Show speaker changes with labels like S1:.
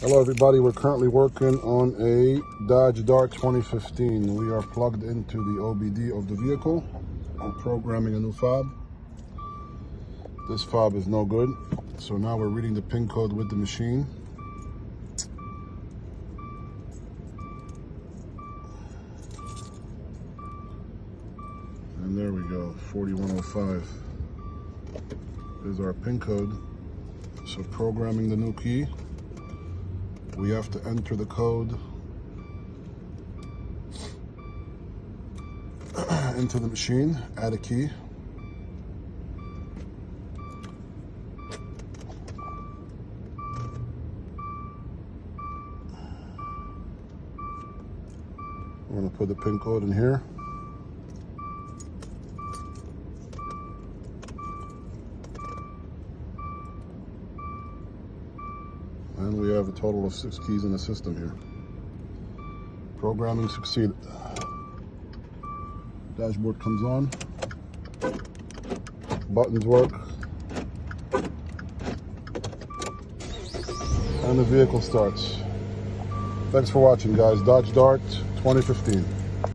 S1: Hello everybody, we're currently working on a Dodge Dart 2015. We are plugged into the OBD of the vehicle. I'm programming a new fob. This fob is no good, so now we're reading the pin code with the machine. And there we go, 4105 is our pin code. So programming the new key, we have to enter the code into the machine, add a key. We're going to put the pin code in here. And we have a total of 6 keys in the system here. Programming succeeded. Dashboard comes on. Buttons work. And the vehicle starts. Thanks for watching, guys. Dodge Dart 2015.